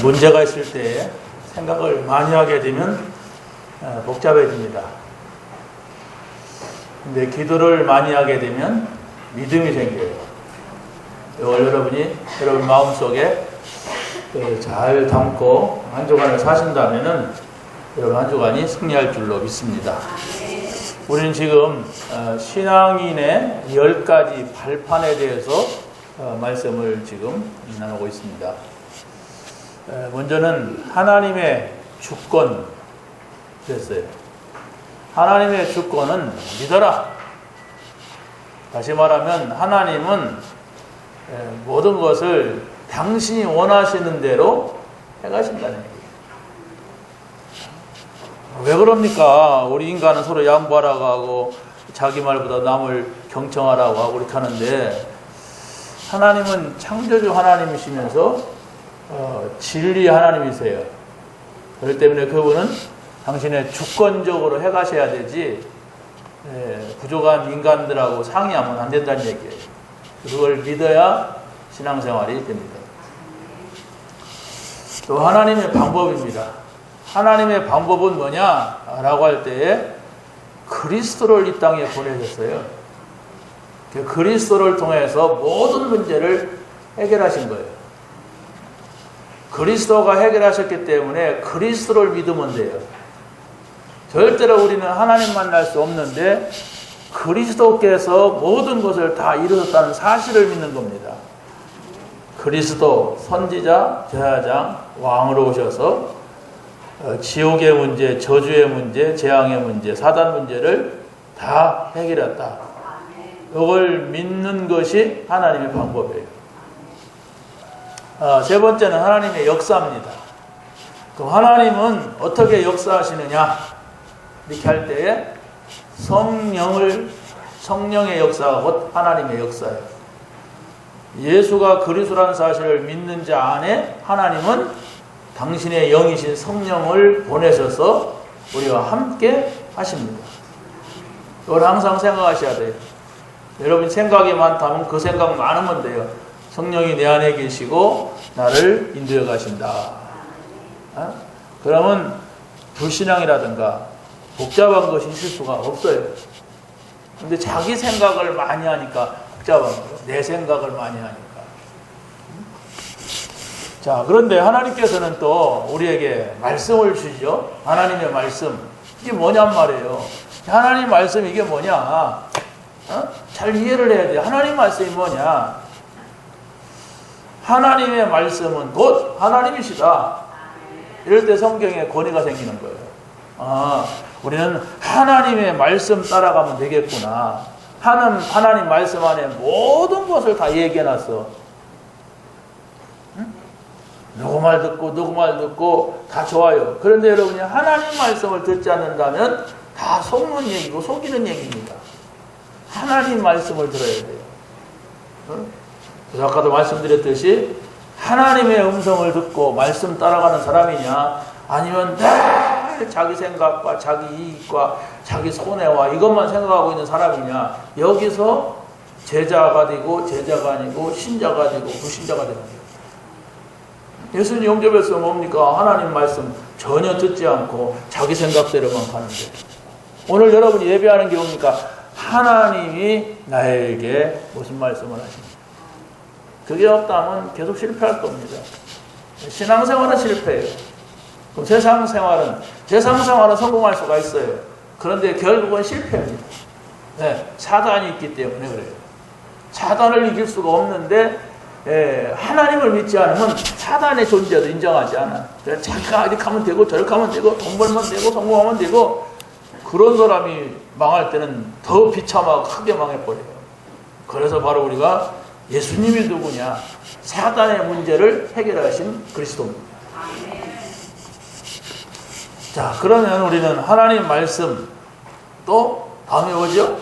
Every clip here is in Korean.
문제가 있을 때 생각을 많이 하게 되면 복잡해집니다. 근데 기도를 많이 하게 되면 믿음이 생겨요. 이걸 여러분 마음속에 잘 담고 한 주간을 사신다면은 여러분 한 주간이 승리할 줄로 믿습니다. 우리는 지금 신앙인의 10가지 발판에 대해서 말씀을 지금 나누고 있습니다. 먼저는 하나님의 주권 됐어요. 하나님의 주권은 믿어라. 다시 말하면 하나님은 모든 것을 당신이 원하시는 대로 해가신다는 얘기예요. 왜 그럽니까? 우리 인간은 서로 양보하라고 하고 자기 말보다 남을 경청하라고 하고 그렇게 하는데, 하나님은 창조주 하나님이시면서 진리 하나님이세요. 그렇기 때문에 그분은 당신의 주권적으로 해가셔야 되지 부족한 인간들하고 상의하면 안 된다는 얘기예요. 그걸 믿어야 신앙생활이 됩니다. 또 하나님의 방법입니다. 하나님의 방법은 뭐냐라고 할 때에 그리스도를 이 땅에 보내셨어요. 그 그리스도를 통해서 모든 문제를 해결하신 거예요. 그리스도가 해결하셨기 때문에 그리스도를 믿으면 돼요. 절대로 우리는 하나님 만날 수 없는데 그리스도께서 모든 것을 다 이루셨다는 사실을 믿는 겁니다. 그리스도 선지자, 제사장, 왕으로 오셔서 지옥의 문제, 저주의 문제, 재앙의 문제, 사단 문제를 다 해결했다. 이걸 믿는 것이 하나님의 방법이에요. 세 번째는 하나님의 역사입니다. 그럼 하나님은 어떻게 역사하시느냐? 이렇게 할 때에 성령의 역사가 곧 하나님의 역사예요. 예수가 그리스도라는 사실을 믿는 자 안에 하나님은 당신의 영이신 성령을 보내셔서 우리와 함께 하십니다. 이걸 항상 생각하셔야 돼요. 여러분 생각이 많다면 그 생각 많으면 돼요. 성령이 내 안에 계시고 나를 인도해 가신다. 그러면 불신앙이라든가 복잡한 것이 있을 수가 없어요. 근데 자기 생각을 많이 하니까 복잡한 거예요. 내 생각을 많이 하니까. 자, 그런데 하나님께서는 또 우리에게 말씀을 주시죠. 하나님의 말씀. 이게 뭐냔 말이에요. 하나님 말씀 이게 뭐냐? 잘 이해를 해야 돼요. 하나님 말씀이 뭐냐? 하나님의 말씀은 곧 하나님이시다. 이럴 때 성경에 권위가 생기는 거예요. 우리는 하나님의 말씀 따라가면 되겠구나. 하나님 말씀 안에 모든 것을 다 얘기해놨어. 누구 말 듣고 다 좋아요. 그런데 여러분이 하나님 말씀을 듣지 않는다면 다 속는 얘기고 속이는 얘기입니다. 하나님 말씀을 들어야 돼요. 그래서 아까도 말씀드렸듯이 하나님의 음성을 듣고 말씀 따라가는 사람이냐, 아니면 늘 자기 생각과 자기 이익과 자기 손해와 이것만 생각하고 있는 사람이냐, 여기서 제자가 되고 제자가 아니고 신자가 되고 불신자가 되는 거예요. 예수님 영접에서 뭡니까? 하나님 말씀 전혀 듣지 않고 자기 생각대로만 가는데, 오늘 여러분이 예배하는 게 뭡니까? 하나님이 나에게 무슨 말씀을 하십니까? 그게 없다면 계속 실패할 겁니다. 신앙생활은 실패예요. 그럼 세상생활은 성공할 수가 있어요. 그런데 결국은 실패합니다. 네, 사단이 있기 때문에 그래요. 사단을 이길 수가 없는데 하나님을 믿지 않으면 사단의 존재도 인정하지 않아요. 자기가 이렇게 하면 되고 저렇게 하면 되고 돈 벌면 되고 성공하면 되고, 그런 사람이 망할 때는 더 비참하고 크게 망해버려요. 그래서 바로 우리가 예수님이 누구냐? 사단의 문제를 해결하신 그리스도입니다. 자, 그러면 우리는 하나님 말씀, 또 다음에 뭐죠?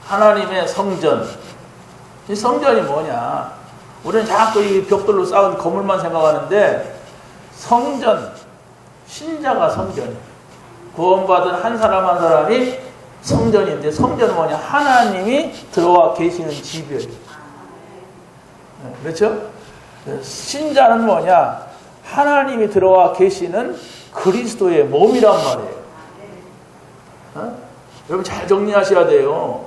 하나님의 성전. 이 성전이 뭐냐? 우리는 자꾸 이 벽돌로 쌓은 건물만 생각하는데, 성전, 신자가 성전이에요. 구원받은 한 사람 한 사람이 성전인데, 성전은 뭐냐? 하나님이 들어와 계시는 집이에요. 그렇죠? 신자는 뭐냐? 하나님이 들어와 계시는 그리스도의 몸이란 말이에요. 여러분 잘 정리하셔야 돼요.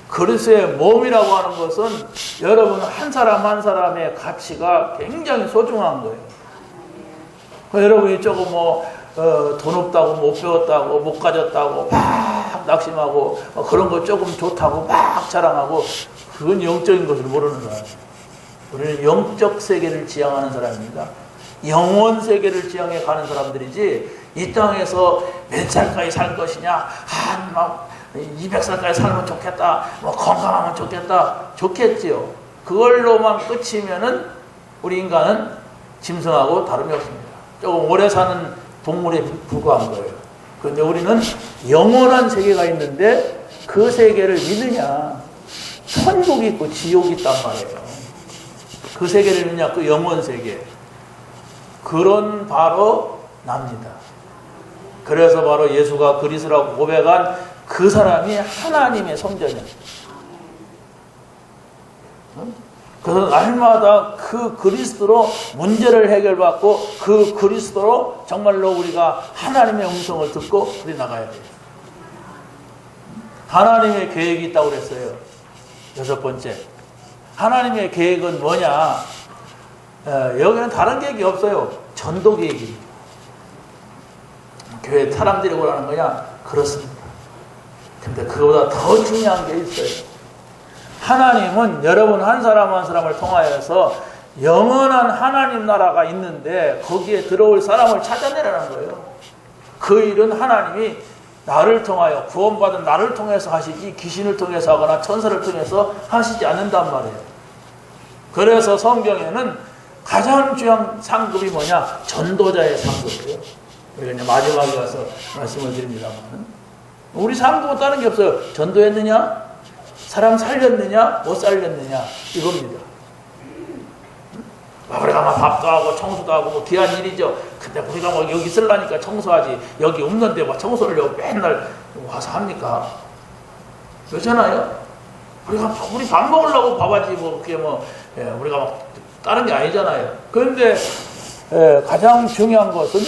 그리스도의 몸이라고 하는 것은 여러분 한 사람 한 사람의 가치가 굉장히 소중한 거예요. 여러분이 조금 돈 없다고 못 배웠다고 못 가졌다고 막 낙심하고 그런 거 조금 좋다고 막 자랑하고 그건 영적인 것을 모르는 사람이에요. 우리는 영적 세계를 지향하는 사람입니다. 영원 세계를 지향해 가는 사람들이지 이 땅에서 몇 살까지 살 것이냐 막 200살까지 살면 좋겠다 건강하면 좋겠다 좋겠지요. 그걸로만 끝이면은 우리 인간은 짐승하고 다름이 없습니다. 조금 오래 사는 동물에 불과한 거예요. 그런데 우리는 영원한 세계가 있는데 그 세계를 믿느냐? 천국이 있고 지옥이 있단 말이에요. 그 세계를 믿느냐? 그 영원 세계. 그런 바로 납니다. 그래서 바로 예수가 그리스도라고 고백한 그 사람이 하나님의 성전이에요. 그래서 날마다 그 그리스도로 문제를 해결받고 그 그리스도로 정말로 우리가 하나님의 음성을 듣고 우리 나가야 돼요. 하나님의 계획이 있다고 그랬어요. 6번째. 하나님의 계획은 뭐냐? 여기는 다른 계획이 없어요. 전도 계획입니다. 교회 사람들이 오라는 거냐? 그렇습니다. 근데 그보다 더 중요한 게 있어요. 하나님은 여러분 한 사람 한 사람을 통하여서 영원한 하나님 나라가 있는데 거기에 들어올 사람을 찾아내라는 거예요. 그 일은 하나님이 나를 통하여 구원받은 나를 통해서 하시지 귀신을 통해서 하거나 천사를 통해서 하시지 않는단 말이에요. 그래서 성경에는 가장 중요한 상급이 뭐냐? 전도자의 상급이에요. 우리가 이제 마지막에 가서 말씀을 드립니다만 우리 상급은 다른 게 없어요. 전도했느냐? 사람 살렸느냐? 못 살렸느냐? 이겁니다. 우리가 막 밥도 하고 청소도 하고 뭐 귀한 일이죠. 근데 우리가 뭐 여기 있으려니까 청소하지 여기 없는데 뭐 청소를 맨날 와서 합니까? 그렇잖아요. 우리 밥 먹으려고 밥하지 뭐 그게 우리가 막 다른 게 아니잖아요. 그런데 가장 중요한 것은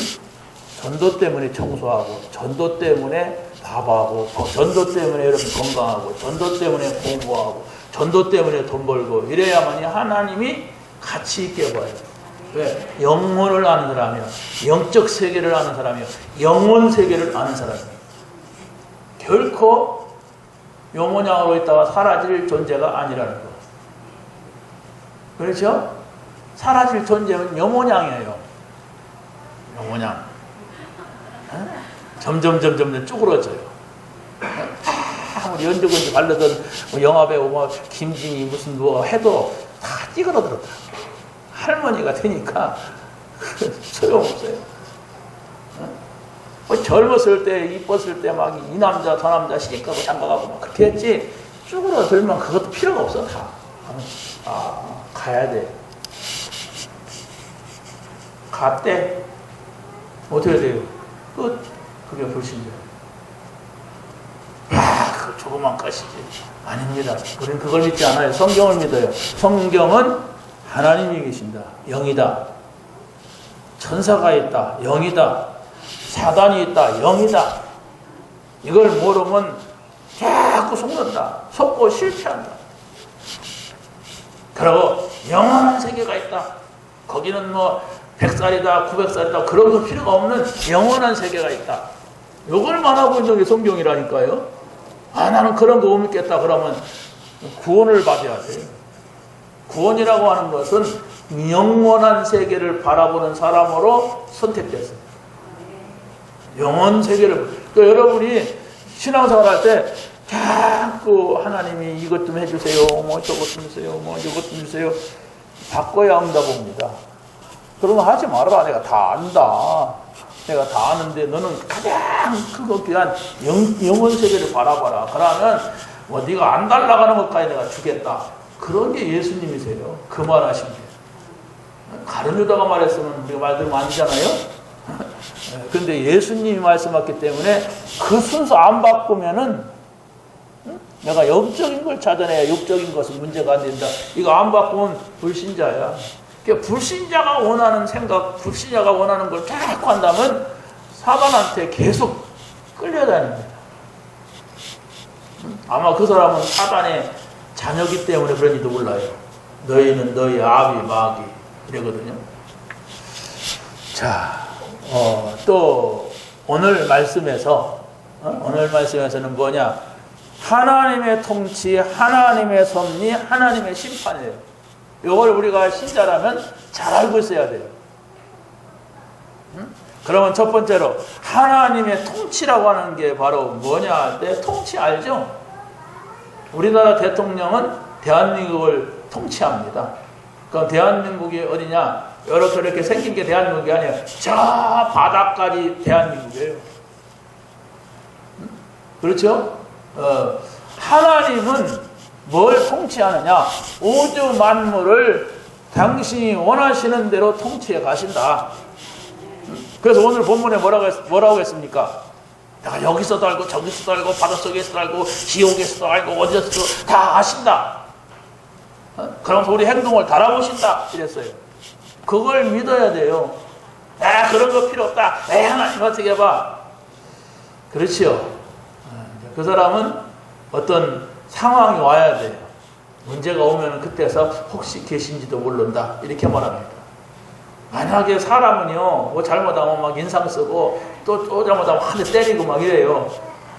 전도 때문에 청소하고 전도 때문에 밥하고 전도 때문에 여러분 건강하고 전도 때문에 공부하고 전도 때문에 돈 벌고 이래야만이 하나님이 가치 있게 봐요. 왜? 영혼을 아는 사람이요. 영적 세계를 아는 사람이요. 영혼 세계를 아는 사람이요. 결코 영혼양으로 있다가 사라질 존재가 아니라는 거. 그렇죠? 사라질 존재는 영혼양이에요. 영혼양. 점점 쭈그러져요. 우리 연주군지 발르던 영화배우 김진이 무슨 해도 다 찌그러들었다. 할머니가 되니까 소용없어요. 젊었을 때 이뻤을 때 막 이 남자 저 남자 시집가고 장가가고 막 그렇게 했지 쭈그러들면 그것도 필요가 없어. 다 가야 돼. 갔대 어떻게 돼요? 끝. 그게 불신자. 그 조그만 것이지. 아닙니다. 우리는 그걸 믿지 않아요. 성경을 믿어요. 성경은 하나님이 계신다. 영이다. 천사가 있다. 영이다. 사단이 있다. 영이다. 이걸 모르면 자꾸 속는다. 속고 실패한다. 그리고 영원한 세계가 있다. 거기는 100살이다, 900살이다 그런 거 필요가 없는 영원한 세계가 있다. 이걸 말하고 있는 게 성경이라니까요. 나는 그런 거 못 믿겠다 그러면 구원을 받아야 돼요. 구원이라고 하는 것은 영원한 세계를 바라보는 사람으로 선택됐어요. 영원 세계를. 그러니까 여러분이 신앙생활 할 때 자꾸 하나님이 이것 좀 해주세요, 저것 좀 주세요, 이것 좀 주세요. 바꿔야 응답합니다. 그런 거 하지 말아라. 내가 다 안다. 내가 다 아는데 너는 가장 크고 귀한 영원 세계를 바라봐라. 그러면 네가 안 달라가는 것까지 내가 주겠다. 그런 게 예수님이세요. 그 말하신 게. 가룟 유다가 말했으면 우리가 말 들으면 아니잖아요. 그런데 예수님이 말씀하셨기 때문에 그 순서 안 바꾸면은 내가 영적인 걸 찾아내야 육적인 것은 문제가 안 된다. 이거 안 바꾸면 불신자야. 그러니까 불신자가 원하는 생각, 불신자가 원하는 걸 자꾸 한다면 사단한테 계속 끌려다닙니다. 아마 그 사람은 사단의 자녀기 때문에 그런지도 몰라요. 너희는 너희 아비 마귀 이러거든요. 자, 또 오늘 말씀에서는 뭐냐? 하나님의 통치, 하나님의 섭리, 하나님의 심판이에요. 이걸 우리가 신자라면 잘 알고 있어야 돼요. 그러면 첫 번째로 하나님의 통치라고 하는 게 바로 뭐냐 할 때 통치 알죠? 우리나라 대통령은 대한민국을 통치합니다. 그럼 대한민국이 어디냐? 이렇게 생긴 게 대한민국이 아니에요. 저 바닥까지 대한민국이에요. 그렇죠? 하나님은 뭘 통치하느냐? 우주 만물을 당신이 원하시는 대로 통치해 가신다. 그래서 오늘 본문에 뭐라고 했습니까? 내가 여기서도 알고 저기서도 알고 바닷속에서도 알고 지옥에서도 알고 어디서도 다 아신다. 그러면서 우리 행동을 다 알아보신다 이랬어요. 그걸 믿어야 돼요. 그런 거 필요 없다. 하나님 어떻게 봐. 그렇지요. 그 사람은 어떤 상황이 와야 돼요. 문제가 오면 그때서 혹시 계신지도 모른다 이렇게 말합니다. 만약에 사람은요, 뭐 잘못하면 막 인상 쓰고 또 잘못하면 한 대 때리고 막 이래요.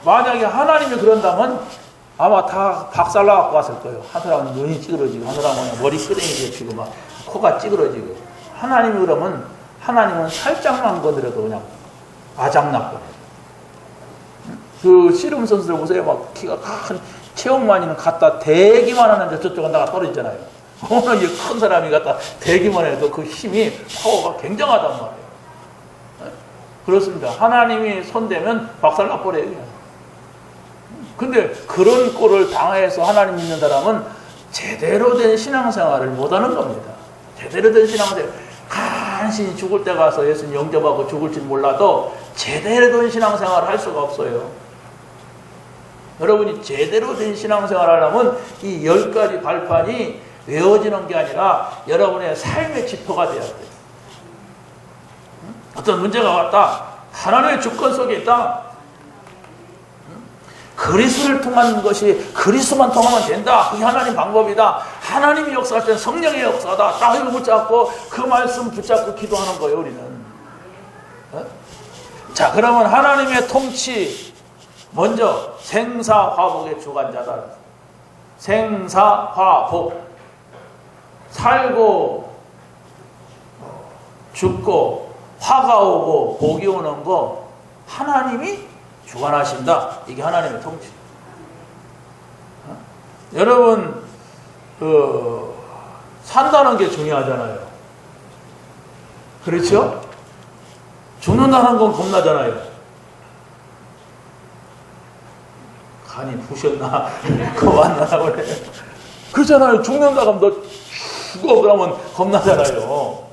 만약에 하나님이 그런다면 아마 다 박살나갖고 왔을 거예요. 한 사람은 눈이 찌그러지고, 한 사람은 머리 끄댕이 잡히고, 막 코가 찌그러지고. 하나님이 그러면 하나님은 살짝만 건드려도 그냥 아작나버려요. 그 씨름 선수들 보세요. 막 키가 큰 체육만이는 갖다 대기만 하는데 저쪽은 나가 떨어지잖아요. 어느 큰 사람이 갖다 대기만 해도 그 힘이 파워가 굉장하단 말이에요. 그렇습니다. 하나님이 손대면 박살나버려요. 그냥. 근데 그런 꼴을 당해서 하나님 믿는 사람은 제대로 된 신앙생활을 못하는 겁니다. 제대로 된 신앙생활, 간신히 죽을 때 가서 예수님 영접하고 죽을지 몰라도 제대로 된 신앙생활을 할 수가 없어요. 여러분이 제대로 된 신앙생활을 하려면 이 10가지 발판이 외워지는 게 아니라 여러분의 삶의 지표가 돼야 돼요. 어떤 문제가 왔다. 하나님의 주권 속에 있다. 그리스도를 통한 것이 그리스도만 통하면 된다. 그게 하나님 방법이다. 하나님이 역사할 때는 성령의 역사다. 딱 이거 붙잡고 그 말씀 붙잡고 기도하는 거예요. 우리는. 자, 그러면 하나님의 통치 먼저 생사화복의 주관자다. 생사화복. 살고 죽고 화가 오고 복이 오는 거 하나님이 주관하신다. 이게 하나님의 통치. 여러분 산다는 게 중요하잖아요. 그렇죠? 죽는다는 건 겁나잖아요. 간이 부셨나? 겁 안 나나 그래. 그렇잖아요. 죽는다 그러면 너 죽어 그러면 겁나잖아요.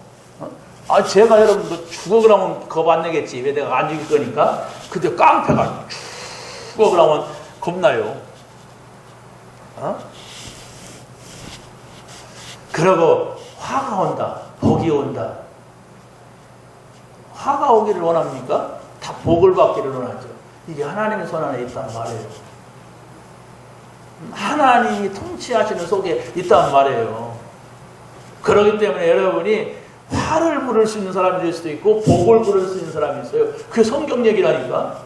제가 여러분 너 죽어 그러면 겁 안 내겠지. 왜 내가 안 죽일 거니까. 근데 깡패가 죽어 그러면 겁나요. 그러고 화가 온다. 복이 온다. 화가 오기를 원합니까? 다 복을 받기를 원하죠. 이게 하나님의 손 안에 있단 말이에요. 하나님이 통치하시는 속에 있단 말이에요. 그렇기 때문에 여러분이 화를 부를 수 있는 사람이 될 수도 있고 복을 부를 수 있는 사람이 있어요. 그게 성경 얘기라니까.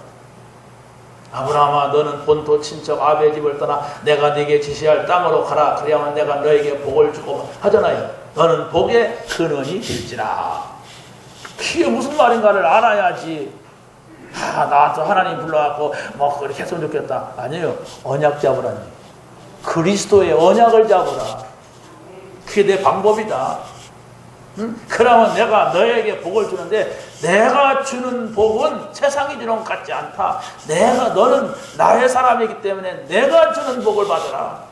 아브라함아 너는 본토 친척 아베 집을 떠나 내가 네게 지시할 땅으로 가라. 그래야만 내가 너에게 복을 주고 하잖아요. 너는 복의 근원이 될지라. 그게 무슨 말인가를 알아야지. 나한테 하나님 불러갖고 뭐 그렇게 했으면 좋겠다. 아니에요. 언약 잡으라니. 그리스도의 언약을 잡으라. 그게 내 방법이다. 그러면 내가 너에게 복을 주는데 내가 주는 복은 세상이 주는 것 같지 않다. 너는 나의 사람이기 때문에 내가 주는 복을 받아라.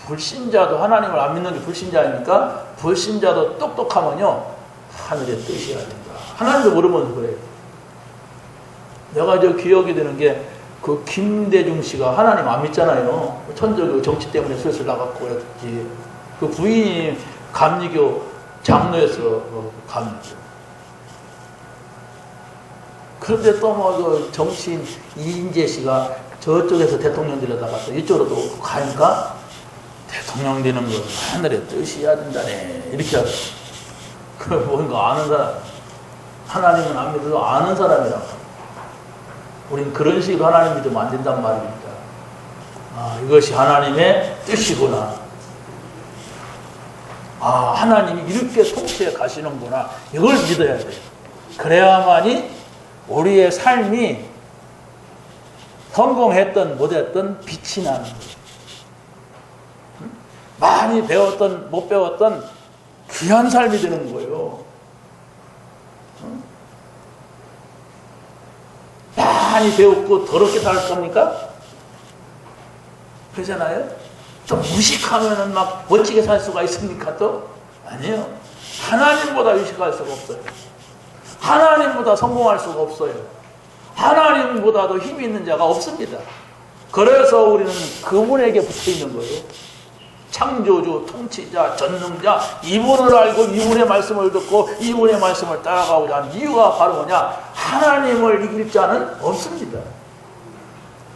불신자도 하나님을 안 믿는 게 불신자입니까? 불신자도 똑똑하면요 하늘의 뜻이어야 된다. 하나님도 모르면서 그래요. 내가 기억이 되는 게 그 김대중 씨가 하나님 안 믿잖아요. 천주교 정치 때문에 슬슬 나갔고 그랬지. 그 부인이 감리교 장로였어. 감리교. 그런데 또 뭐 그 정치인 이인재 씨가 저쪽에서 대통령 되려다가 또 이쪽으로 또 가니까 대통령 되는 건 하늘의 뜻이야 된다네. 이렇게 하더라고. 그 뭔가 아는 사람. 하나님은 안 믿어도 아는 사람이라고. 우린 그런 식으로 하나님 믿으면 안 된단 말입니다. 아, 이것이 하나님의 뜻이구나. 아, 하나님이 이렇게 통치해 가시는구나. 이걸 믿어야 돼요. 그래야만이 우리의 삶이 성공했든 못했든 빛이 나는 거예요. 많이 배웠든 못 배웠든 귀한 삶이 되는 거예요. 많이 배웠고 더럽게 살 겁니까? 그러잖아요? 또 무식하면은 막 멋지게 살 수가 있습니까? 또? 아니에요. 하나님보다 의식할 수가 없어요. 하나님보다 성공할 수가 없어요. 하나님보다도 힘이 있는 자가 없습니다. 그래서 우리는 그분에게 붙어 있는 거예요. 창조주, 통치자, 전능자, 이분을 알고 이분의 말씀을 듣고 이분의 말씀을 따라가고자 하는 이유가 바로 뭐냐? 하나님을 이길 자는 없습니다.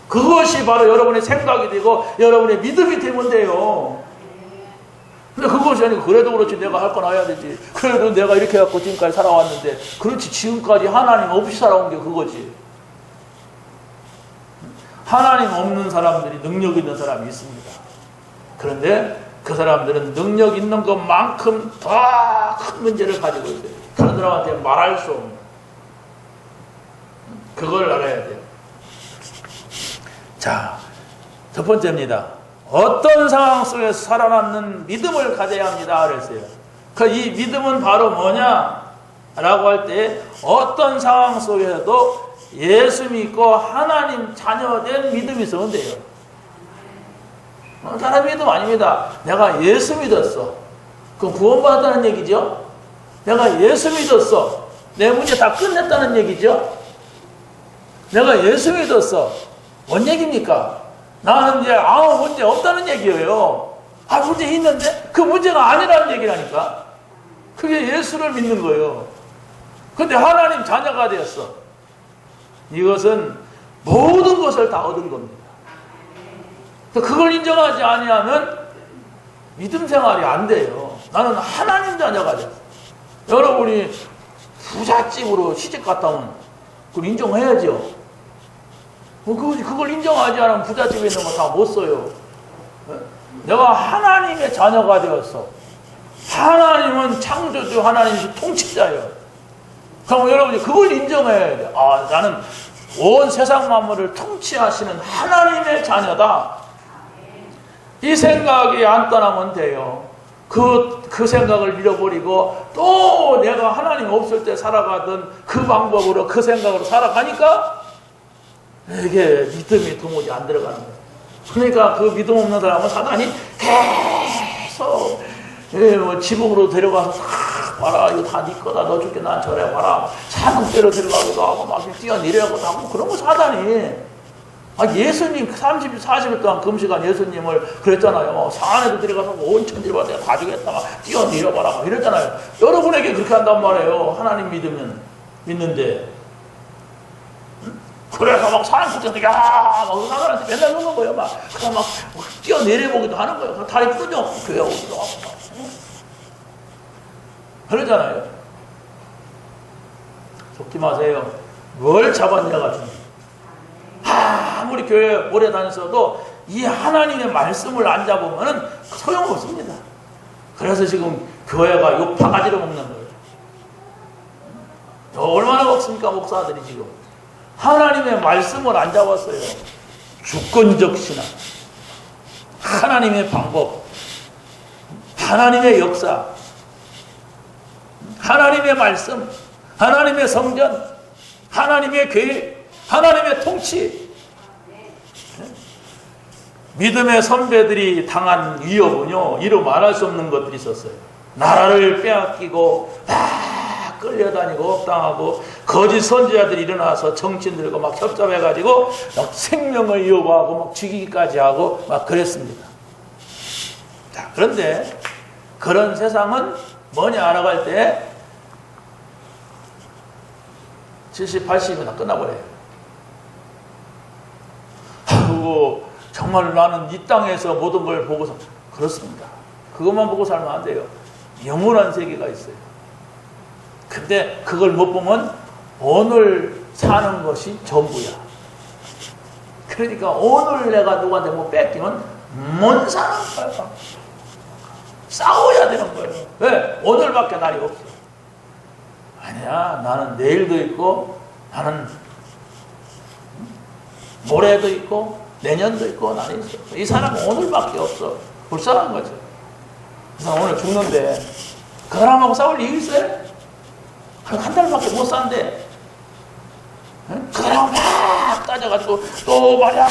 그것이 바로 여러분의 생각이 되고 여러분의 믿음이 되면 돼요. 근데 그것이 아니고 그래도 그렇지 내가 할 건 해야 되지. 그래도 내가 이렇게 해갖고 지금까지 살아왔는데 그렇지 지금까지 하나님 없이 살아온 게 그거지. 하나님 없는 사람들이 능력 있는 사람이 있습니다. 그런데 그 사람들은 능력 있는 것만큼 더 큰 문제를 가지고 있어요. 다른 사람한테 말할 수 없는. 그걸 알아야 돼요. 자, 첫 번째입니다. 어떤 상황 속에서 살아남는 믿음을 가져야 합니다. 그랬어요. 이 믿음은 바로 뭐냐? 라고 할 때 어떤 상황 속에서도 예수 믿고 하나님 자녀된 믿음이 있으면 돼요. 다른 믿음 아닙니다. 내가 예수 믿었어. 그럼 구원받았다는 얘기죠? 내가 예수 믿었어. 내 문제 다 끝냈다는 얘기죠? 내가 예수 믿었어. 뭔 얘기입니까? 나는 이제 아무 문제 없다는 얘기예요. 아, 문제 있는데? 그 문제가 아니라는 얘기라니까. 그게 예수를 믿는 거예요. 근데 하나님 자녀가 되었어. 이것은 모든 것을 다 얻은 겁니다. 그걸 인정하지 아니하면 믿음 생활이 안 돼요. 나는 하나님 자녀가 됐어. 여러분이 부잣집으로 시집 갔다 오면 그걸 인정해야죠. 그걸 인정하지 않으면 부잣집에 있는 거 다 못 써요. 내가 하나님의 자녀가 되었어. 하나님은 창조주, 하나님이 통치자예요. 그럼 여러분이 그걸 인정해야 돼. 아, 나는 온 세상 만물을 통치하시는 하나님의 자녀다. 이 생각이 안 떠나면 돼요. 그 생각을 잃어버리고 또 내가 하나님 없을 때 살아가던 그 방법으로 그 생각으로 살아가니까 이게 믿음이 도무지 안 들어가는 거예요. 그러니까 그 믿음 없는 사람은 사단이 계속 뭐 지붕으로 데려가서 싹 봐라 이거 다 네 거다 너 줄게 난 저래 봐라 사슴대로 데려가기도 하고 막 뛰어내려가기도 하고 그런 거 사단이. 아, 예수님 30일 40일 동안 금식한 예수님을 그랬잖아요. 산 안에도 들어가서 온 천지를 내가 다 주겠다 막 뛰어내려봐라 막 이랬잖아요. 여러분에게 그렇게 한단 말이에요. 하나님 믿으면 믿는데. 그래서 막 사람 붙여서 야막 사람한테 맨날 그러는 거예요. 막 그냥 막 뛰어내려보기도 하는 거예요. 다리 끊어 교회 오기도 하고 막. 그러잖아요. 속지 마세요. 뭘 잡았냐가 중요해요. 아무리 교회 오래 다녔어도 이 하나님의 말씀을 안 잡으면 소용없습니다. 그래서 지금 교회가 욕 바가지로 먹는 거예요. 얼마나 먹습니까 목사들이 지금. 하나님의 말씀을 안 잡았어요. 주권적 신앙, 하나님의 방법, 하나님의 역사, 하나님의 말씀, 하나님의 성전, 하나님의 계획, 하나님의 통치. 믿음의 선배들이 당한 위협은요, 이루 말할 수 없는 것들이 있었어요. 나라를 빼앗기고 막 끌려다니고 억당하고 거짓 선지자들이 일어나서 정치인들과 막 협잡해가지고 막 생명을 위협하고 막 죽이기까지 하고 막 그랬습니다. 자, 그런데 그런 세상은 뭐냐 알아갈 때 70, 80이면 끝나버려요. 아이고, 정말 나는 이 땅에서 모든 걸 보고서, 그렇습니다. 그것만 보고 살면 안 돼요. 영원한 세계가 있어요. 근데 그걸 못 보면 오늘 사는 것이 전부야. 그러니까 오늘 내가 누구한테 뭐 뺏기면 못 사는 거야. 싸워야 되는 거예요. 왜? 오늘밖에 날이 없어. 아니야, 나는 내일도 있고, 나는 모레도 있고, 내년도 있고, 나는 있어. 이 사람은 오늘밖에 없어. 불쌍한 거죠. 그래서 오늘 죽는데, 그 사람하고 싸울 이유 있어요? 한 달밖에 못 산대. 그 사람 막 따져가지고, 또 말이야,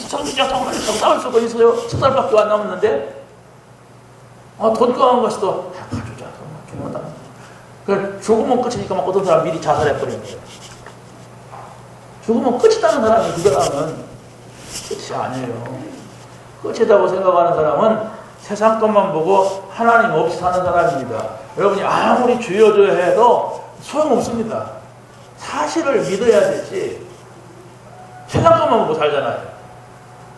성진자 싸울 수가 있어요. 10달밖에 안 남았는데, 돈 꺼한 것도, 가주자, 죽는다. 그 죽으면 끝이니까 막 어떤 사람 미리 자살해버리는 거예요. 죽으면 끝이다는 사람이 그 사람은 끝이 아니에요. 끝이다고 생각하는 사람은 세상 것만 보고 하나님 없이 사는 사람입니다. 여러분이 아무리 주여주여 해도 소용없습니다. 사실을 믿어야 되지. 세상 것만 보고 살잖아요.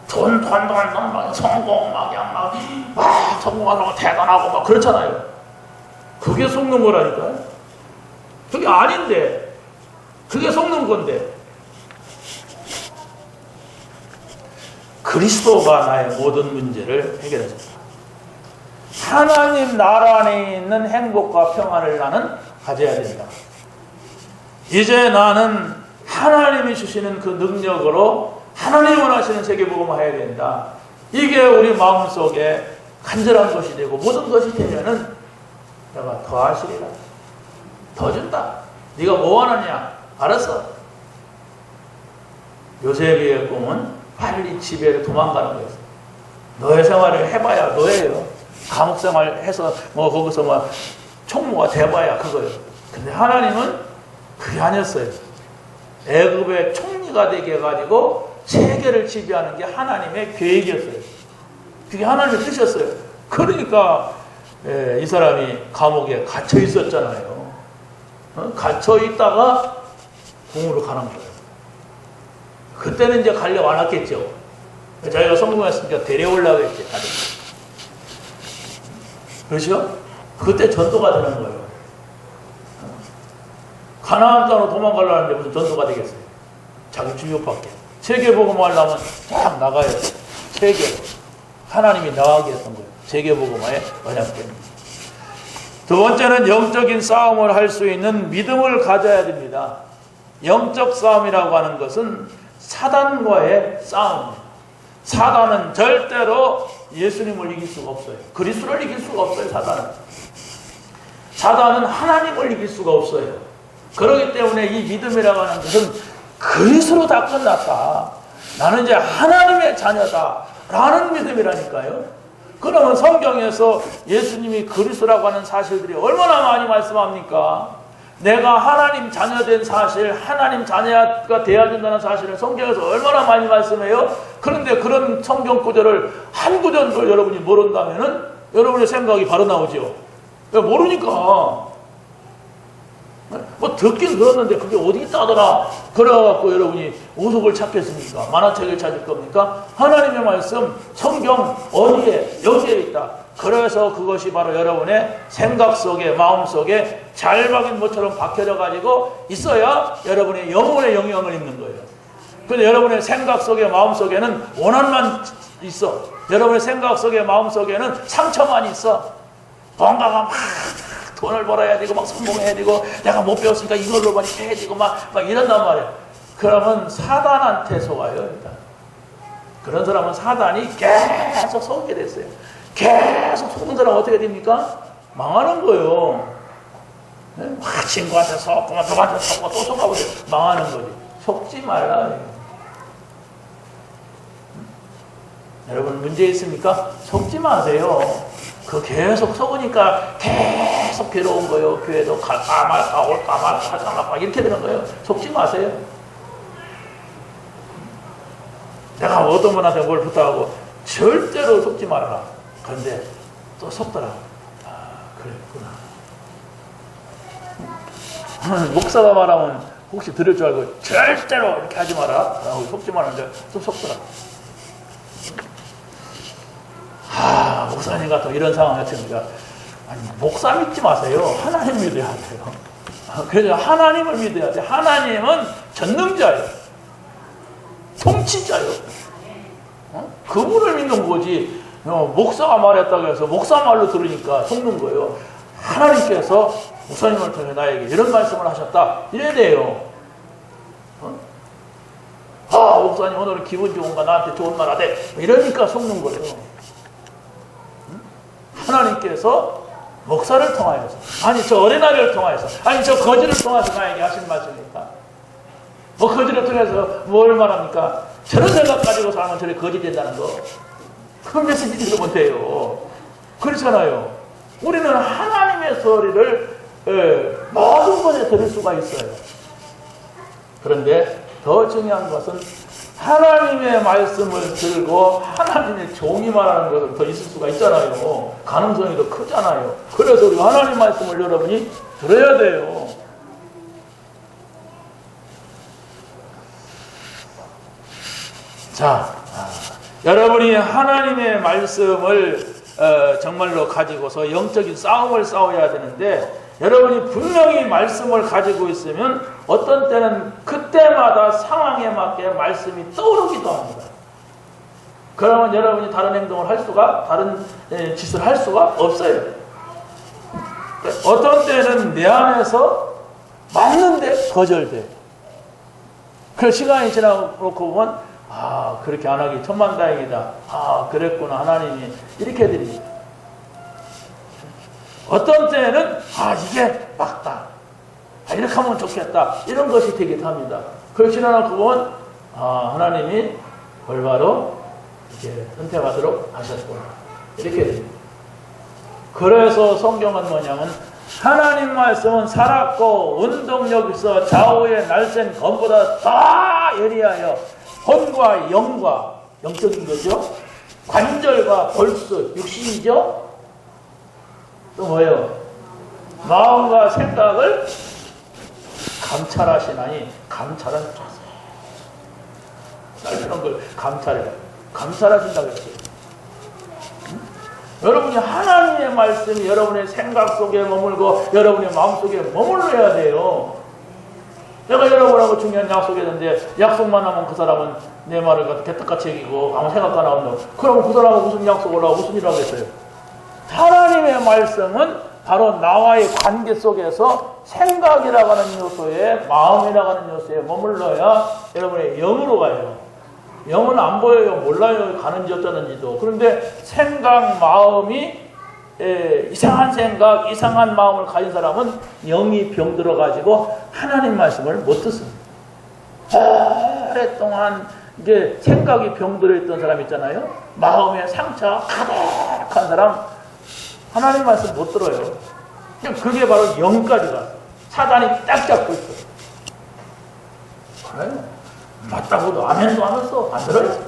돈, 성공, 성공하고 대단하고 막 그렇잖아요. 그게 속는 거라니까요. 그게 아닌데, 그게 속는 건데. 그리스도가 나의 모든 문제를 해결해줬다. 하나님 나라 안에 있는 행복과 평안을 나는 가져야 된다. 이제 나는 하나님이 주시는 그 능력으로 하나님이 원하시는 세계복음을 해야 된다. 이게 우리 마음속에 간절한 것이 되고 모든 것이 되면은 내가 더 하시리라. 더 준다. 네가 뭐 원하냐? 알았어. 요셉의 꿈은 빨리 집에 도망가는 거였어. 너의 생활을 해봐야 너예요. 감옥 생활해서 뭐 거기서 막 총무가 돼봐야 그거예요. 근데 하나님은 그게 아니었어요. 애굽의 총리가 되게 해가지고 세계를 지배하는 게 하나님의 계획이었어요. 그게 하나님의 뜻이었어요. 그러니까 이 사람이 감옥에 갇혀 있었잖아요. 갇혀 있다가 궁으로 가는 거예요. 그때는 이제 가려고 안 왔겠죠. 자기가 성공했으니까 데려오려고 했지. 그렇죠? 그때 전도가 되는 거예요. 가나안 땅으로 도망가려는데 무슨 전도가 되겠어요? 자기 주역밖에. 세계복음 하려면 쫙 나가야 돼요. 세계로. 하나님이 나가게 했던 거예요. 세계복음화의 언약 때문에. 두 번째는 영적인 싸움을 할 수 있는 믿음을 가져야 됩니다. 영적 싸움이라고 하는 것은 사단과의 싸움입니다. 사단은 절대로 예수님을 이길 수가 없어요. 그리스도를 이길 수가 없어요. 사단은 하나님을 이길 수가 없어요. 그렇기 때문에 이 믿음이라고 하는 것은 그리스도로 다 끝났다. 나는 이제 하나님의 자녀다 라는 믿음이라니까요. 그러면 성경에서 예수님이 그리스도라고 하는 사실들이 얼마나 많이 말씀합니까? 내가 하나님 자녀된 사실, 하나님 자녀가 되어야 된다는 사실을 성경에서 얼마나 많이 말씀해요? 그런데 그런 성경 구절을 한 구절도 여러분이 모른다면은 여러분의 생각이 바로 나오죠. 모르니까. 뭐 듣긴 들었는데 그게 어디 있다더라. 그래갖고 여러분이 오속을 찾겠습니까? 만화책을 찾을 겁니까? 하나님의 말씀, 성경 어디에? 여기에 있다. 그래서 그것이 바로 여러분의 생각 속에, 마음 속에 잘 박인 것처럼 박혀져 가지고 있어야 여러분의 영혼의 영향을 입는 거예요. 근데 여러분의 생각 속에, 마음 속에는 원한만 있어. 여러분의 생각 속에, 마음 속에는 상처만 있어. 뭔가가 막 돈을 벌어야 되고 막 성공해야 되고 내가 못 배웠으니까 이걸로 많이 해야 되고 막 이런단 말이에요. 그러면 사단한테 속아요. 일단. 그런 사람은 사단이 계속 속게 됐어요. 계속 속은 사람은 어떻게 됩니까? 망하는 거예요. 친구한테 속고 누구한테 속고 또 속아버려요. 망하는 거지. 속지 말라. 여러분 문제 있습니까? 속지 마세요. 그 계속 속으니까 계속 괴로운 거예요. 교회도 갈까 말까 올까 말까 할까 말까 이렇게 되는 거예요. 속지 마세요. 내가 어떤 분한테 뭘 부탁하고 절대로 속지 말아라. 그런데 또 속더라. 그랬구나. 목사가 말하면 혹시 들을 줄 알고 절대로 이렇게 하지 마라 라고 속지만 하는데 좀 속더라. 목사님 같은 이런 상황이었으니까 아니 목사 믿지 마세요. 하나님 믿어야 돼요. 그래서 하나님을 믿어야 돼. 하나님은 전능자예요. 통치자예요. 그분을 믿는 거지. 목사가 말했다고 해서 목사 말로 들으니까 속는 거예요. 하나님께서 목사님을 통해 나에게 이런 말씀을 하셨다. 이래야 돼요. 목사님 오늘은 기분 좋은가 나한테 좋은 말 하대. 이러니까 속는 거예요. 하나님께서 목사를 통하여서, 아니 저 어린아이를 통하여서, 아니 저 거지를 통해서 나에게 하신 말씀입니까? 거지를 통해서 뭘 말합니까? 저런 생각 가지고 살면 저래 거지 된다는 거. 그 메시지 들으면 돼요. 그렇잖아요. 우리는 하나님의 소리를 모든 것에 들을 수가 있어요. 그런데 더 중요한 것은 하나님의 말씀을 들고 하나님의 종이 말하는 것을 더 있을 수가 있잖아요. 가능성이 더 크잖아요. 그래서 우리 하나님 말씀을 여러분이 들어야 돼요. 자, 여러분이 하나님의 말씀을 정말로 가지고서 영적인 싸움을 싸워야 되는데, 여러분이 분명히 말씀을 가지고 있으면 어떤 때는 그때마다 상황에 맞게 말씀이 떠오르기도 합니다. 그러면 여러분이 다른 행동을 할 수가, 다른 짓을 할 수가 없어요. 어떤 때는 내 안에서 맞는데 거절돼. 그래서 시간이 지나고 보면 그렇게 안 하기 천만다행이다. 그랬구나 하나님이 이렇게 드립니다. 어떤 때는 이게 맞다. 이렇게 하면 좋겠다. 이런 것이 되기도 합니다. 그걸 지나고 보면 하나님이 올바로 이렇게 선택하도록 하셨구나. 이렇게 됩니다. 그래서 성경은 뭐냐면 하나님 말씀은 살았고 운동력 있어 좌우의 날쌘 검보다 더 예리하여 혼과 영과 영적인 거죠. 관절과 볼수 육신이죠. 또 뭐예요? 마음과 생각을 감찰하시나니, 감찰은 자세히 걸 감찰해요. 감찰하신다고 했어요. 여러분이 하나님의 말씀이 여러분의 생각 속에 머물고 여러분의 마음 속에 머물러야 돼요. 내가 여러분하고 중요한 약속했는데 약속만 하면 그 사람은 내 말을 개떡같이 얘기고 아무 생각도 안 한다고. 그러면 그 사람하고 무슨 약속을 하고 무슨 일을 하겠어요? 하나님의 말씀은 바로 나와의 관계 속에서 생각이라고 하는 요소에, 마음이라고 하는 요소에 머물러야 여러분의 영으로 가요. 영은 안 보여요. 몰라요. 가는지 어쩌는지도. 그런데 생각, 마음이 이상한 생각, 이상한 마음을 가진 사람은 영이 병들어가지고 하나님 말씀을 못 듣습니다. 오랫동안 이제 생각이 병들어있던 사람 있잖아요. 마음에 상처 가득한 사람, 하나님 말씀 못 들어요. 그게 바로 영까지 가요. 사단이 딱 잡고 있어요. 그래요. 맞다고도 아멘도 하면서 안 들어요.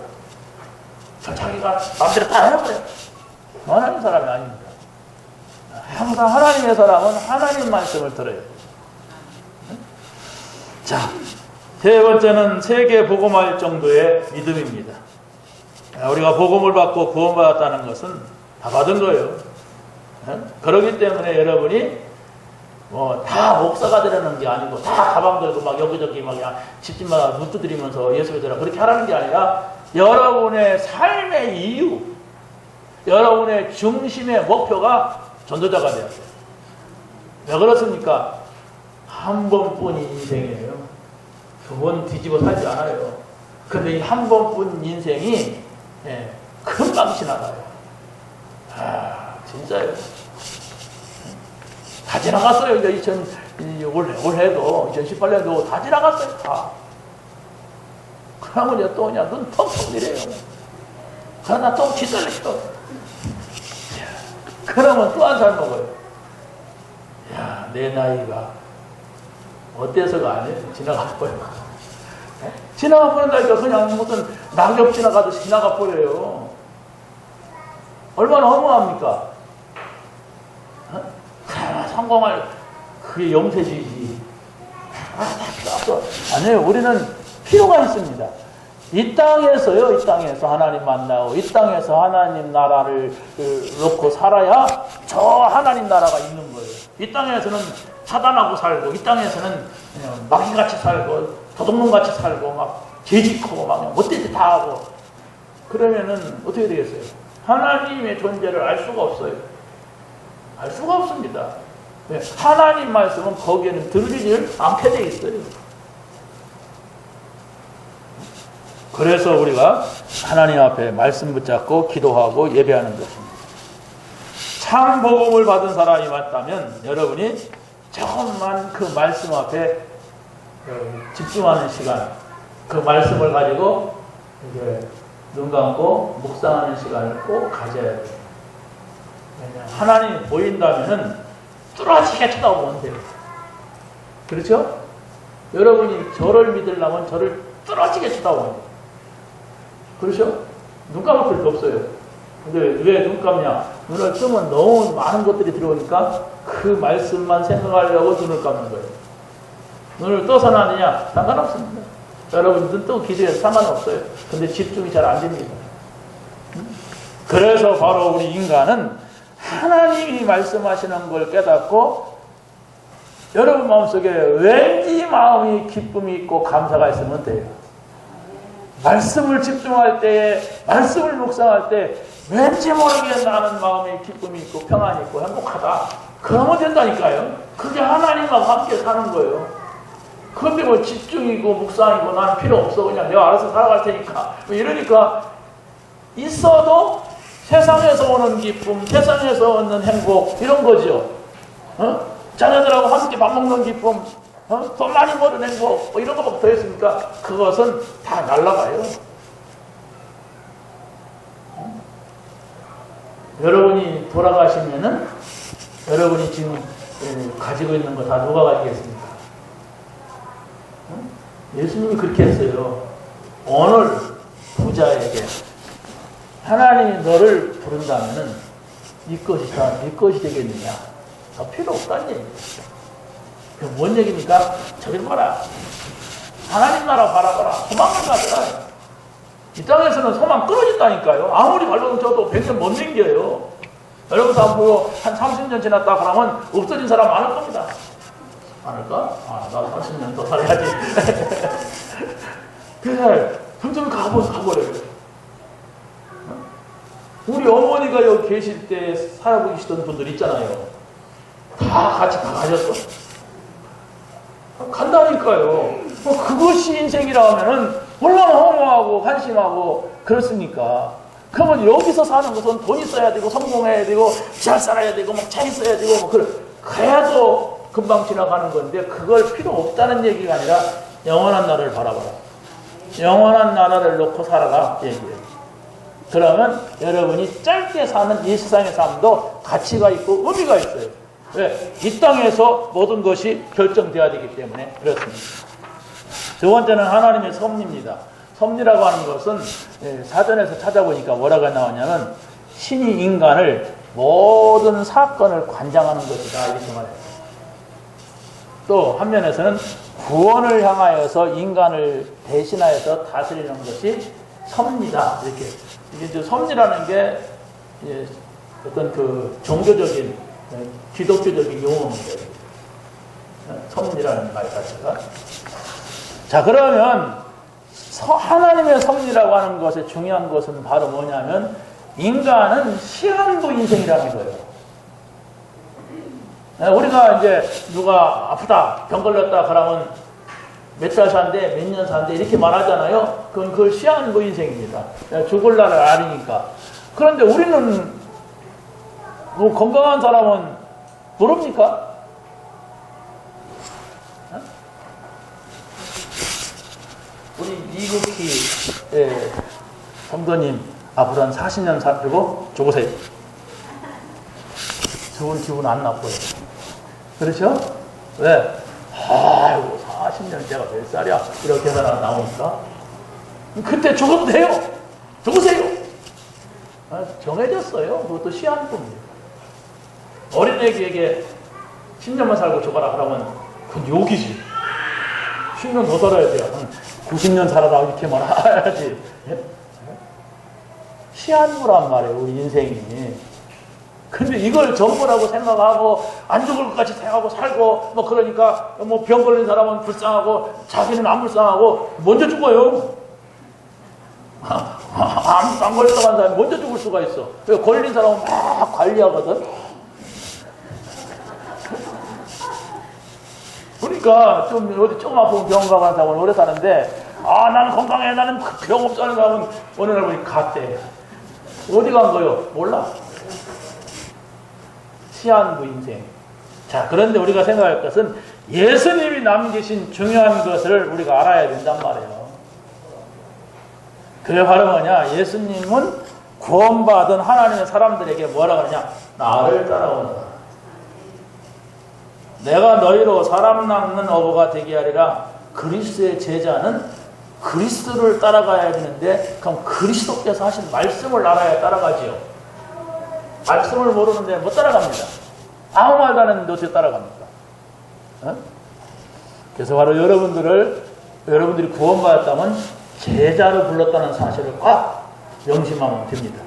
자기가 마음대로 다 해버려요. 하나님 사람이 아닙니다. 항상 하나님의 사람은 하나님 말씀을 들어요. 자, 세 번째는 세계 복음할 정도의 믿음입니다. 우리가 복음을 받고 구원받았다는 것은 다 받은 거예요. 그렇기 때문에 여러분이 다 목사가 되려는 게 아니고 다 가방 들고 막 여기저기 막 집집마다 문 두드리면서 예수 믿으라 그렇게 하라는 게 아니라 여러분의 삶의 이유, 여러분의 중심의 목표가 전도자가 되어야 돼요. 왜 그렇습니까? 한 번뿐인 인생이에요. 두 번 뒤집어 살지 않아요. 근데 이 한 번뿐 인생이 금방 지나가요. 진짜요. 다 지나갔어요. 이제 올해도 2018년도 다 지나갔어요. 다. 그러면 이제 또 그냥 눈 펑펑 내려요. 그러나 또 기다리죠. 그러면 또 한 살 먹어요. 내 나이가 어때서가 아니에요. 지나가 버려요. 지나가 버린다니까 그냥 무슨 낙엽 지나가듯이 지나가 버려요. 얼마나 허무합니까? 성공할 그게 영세주의지. 아니에요. 우리는 필요가 있습니다. 이 땅에서요, 이 땅에서 하나님 만나고, 이 땅에서 하나님 나라를 놓고 살아야 저 하나님 나라가 있는 거예요. 이 땅에서는 사단하고 살고, 이 땅에서는 그냥 마귀같이 살고, 도둑놈같이 살고, 막 죄짓고, 막 못되지 다 하고. 그러면은 어떻게 되겠어요? 하나님의 존재를 알 수가 없어요. 알 수가 없습니다. 하나님 말씀은 거기에는 들리질 않게 돼 있어요. 그래서 우리가 하나님 앞에 말씀 붙잡고 기도하고 예배하는 것입니다. 참 복음을 받은 사람이 맞다면 여러분이 조금만 그 말씀 앞에 집중하는 시간, 그 말씀을 가지고 이제 눈 감고 묵상하는 시간을 꼭 가져야 돼요. 하나님이 보인다면은 뚫어지게 쳐다보면 돼요. 그렇죠? 여러분이 저를 믿으려면 저를 뚫어지게 쳐다보면 돼요. 그렇죠? 눈 감을 필요도 없어요. 근데 왜 눈 감냐? 눈을 뜨면 너무 많은 것들이 들어오니까 그 말씀만 생각하려고 눈을 감는 거예요. 눈을 떠서 나느냐? 상관없습니다. 여러분 눈 뜨고 기도해도 상관없어요. 근데 집중이 잘 안 됩니다. 그래서 바로 우리 인간은 하나님이 말씀하시는 걸 깨닫고 여러분 마음속에 왠지 마음이 기쁨이 있고 감사가 있으면 돼요. 말씀을 집중할 때에, 말씀을 묵상할 때 왠지 모르게 나는 마음에 기쁨이 있고 평안이 있고 행복하다. 그러면 된다니까요. 그게 하나님하고 함께 사는 거예요. 그런데 뭐 집중이고 묵상이고 나는 필요 없어. 그냥 내가 알아서 살아갈 테니까. 이러니까 있어도 세상에서 오는 기쁨, 세상에서 얻는 행복 이런 거죠. 자녀들하고 함께 밥 먹는 기쁨, 돈 많이 버는 행복 뭐 이런 거밖에 더 있습니까? 그것은 다 날아가요. 여러분이 돌아가시면은 여러분이 지금 가지고 있는 거 다 누가 가지겠습니까? 예수님이 그렇게 했어요. 오늘 부자에게 하나님이 너를 부른다면은 네 것이 다 네 것이 되겠느냐? 더 필요 없다는 얘기예요. 그게 뭔 얘기입니까? 저기 봐라. 하나님 나라 바라봐라. 소망을 가져라. 이 땅에서는 소망 끊어진다니까요. 아무리 발로 쳐도 100년 못 넘겨요. 여러분 다 보고 한 30년 지났다 그러면 없어진 사람 많을 겁니다. 많을까? 나도 30년 더 살아야지. 그래, 점점 가버려요. 우리 어머니가 여기 계실 때 살아보고 계시던 분들 있잖아요. 다 같이 다 가셨어. 간다니까요. 그것이 인생이라 하면은 얼마나 허무하고 한심하고 그렇습니까? 그러면 여기서 사는 것은 돈 있어야 되고 성공해야 되고 잘 살아야 되고 막 차 있어야 되고 뭐 그래도 금방 지나가는 건데 그걸 필요 없다는 얘기가 아니라 영원한 나라를 바라봐라. 영원한 나라를 놓고 살아라 얘기예요. 그러면 여러분이 짧게 사는 이 세상의 삶도 가치가 있고 의미가 있어요. 왜? 이 땅에서 모든 것이 결정되어야 되기 때문에 그렇습니다. 두 번째는 하나님의 섭리입니다. 섭리라고 하는 것은 사전에서 찾아보니까 뭐라고 나오냐면 신이 인간을 모든 사건을 관장하는 것이다 이렇게 말해요. 또 한면에서는 구원을 향하여서 인간을 대신하여서 다스리는 것이 섭리다 이렇게. 이게 이제 섭리라는 게 어떤 그 종교적인 기독교적인 용어입니다. 섭리라는 말 자체가. 자, 그러면 하나님의 섭리라고 하는 것의 중요한 것은 바로 뭐냐면 인간은 시한부 인생이라는 거예요. 우리가 이제 누가 아프다, 병 걸렸다 그러면 몇 달 산대, 몇 년 산대 이렇게 말하잖아요. 그건 그 시한부 인생입니다. 죽을 날을 아니니까. 그런데 우리는 뭐 건강한 사람은 모릅니까? 우리 이국희 성도님 앞으로 한 40년 살고 죽으세요. 좋은 기분 안 나빠요. 그렇죠? 왜? 아이고 40년 제가 몇 살이야? 이렇게 계산 나오니까 그때 죽어도 돼요. 죽으세요. 정해졌어요. 그것도 시한부입니다. 어린애에게 10년만 살고 죽어라 그러면 그건 욕이지. 10년 더 살아야 돼요. 90년 살아다 이렇게 말해야지. 시한부란 말이에요, 우리 인생이. 근데 이걸 전부라고 생각하고 안 죽을 것 같이 생각하고 살고 뭐 그러니까 뭐 병 걸린 사람은 불쌍하고 자기는 안 불쌍하고 먼저 죽어요. 안 걸려간 사람이 먼저 죽을 수가 있어. 걸린 사람은 막 관리하거든. 그러니까 좀 어디 조금 아프면 병원 가고 사람은 오래 사는데 나는 건강해, 나는 병 없다는 사람은 어느 날 보니 갔대. 어디 간 거요? 몰라. 시한부 인생. 자, 그런데 우리가 생각할 것은 예수님이 남기신 중요한 것을 우리가 알아야 된단 말이에요. 그게 바로 뭐냐? 예수님은 구원받은 하나님의 사람들에게 뭐라 그러냐? 나를 따라오너라. 내가 너희로 사람 낚는 어부가 되게 하리라. 그리스도의 제자는 그리스도를 따라가야 되는데 그럼 그리스도께서 하신 말씀을 알아야 따라가지요. 말씀을 모르는데 못 따라갑니다. 아무 말도 안 했는데 어떻게 따라갑니까? 그래서 바로 여러분들이 구원받았다면 제자로 불렀다는 사실을 꽉 명심하면 됩니다.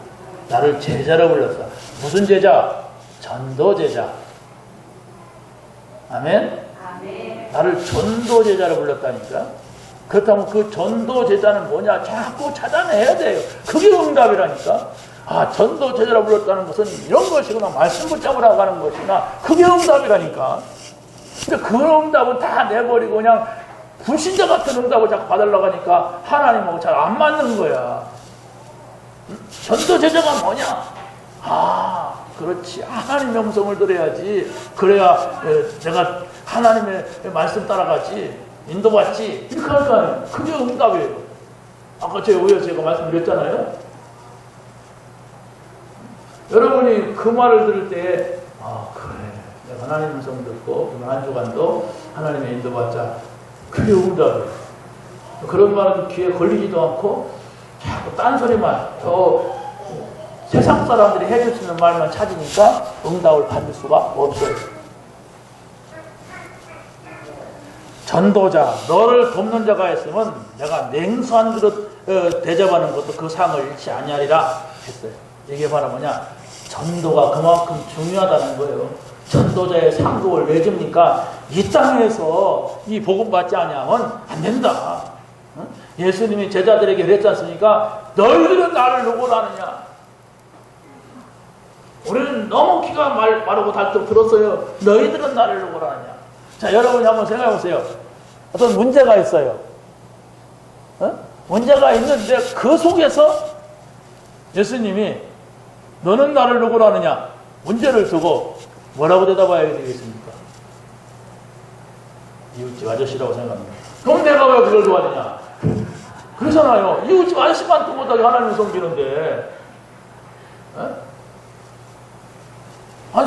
나를 제자로 불렀다. 무슨 제자? 전도 제자. 아멘? 나를 전도 제자로 불렀다니까. 그렇다면 그 전도 제자는 뭐냐? 자꾸 찾아내야 돼요. 그게 응답이라니까. 전도 제자로 불렀다는 것은 이런 것이구나. 말씀 붙잡으라고 하는 것이구나. 그게 응답이라니까. 근데 그 응답은 다 내버리고 그냥 불신자 같은 응답을 자꾸 받으려고 하니까 하나님하고 잘 안 맞는 거야. 전도 제자가 뭐냐? 그렇지. 하나님의 음성을 들어야지. 그래야 내가 하나님의 말씀 따라가지. 인도받지. 이렇게 하니까 그게 응답이에요. 아까 제가 말씀드렸잖아요. 여러분이 그 말을 들을 때 그래. 내가 하나님의 음성 듣고 한 주간도 하나님의 인도받자. 그게 응답이에요. 그런 말은 귀에 걸리지도 않고 자꾸 딴소리만 세상 사람들이 해줄 수 있는 말만 찾으니까 응답을 받을 수가 없어요. 전도자, 너를 돕는 자가 있으면 내가 냉수한 그릇 대접하는 것도 그 상을 잃지 아니하리라 했어요. 이게 바로 뭐냐? 전도가 그만큼 중요하다는 거예요. 전도자의 상급을 왜 줍니까? 이 땅에서 이 복음 받지 않으면 안 된다. 예수님이 제자들에게 그랬지 않습니까? 너희들은 나를 누구로 아느냐? 우리는 너무 귀가 마르고 닳도록 들었어요. 너희들은 나를 누구로 아느냐? 자, 여러분이 한번 생각해 보세요. 어떤 문제가 있어요. 문제가 있는데 그 속에서 예수님이 너는 나를 누구로 아느냐? 문제를 두고 뭐라고 대답해야 되겠습니까? 이웃집 아저씨라고 생각합니다. 그럼 내가 왜 그걸 좋아하느냐? 그러잖아요. 이웃집 아저씨만 못하게 하나님을 섬기는데.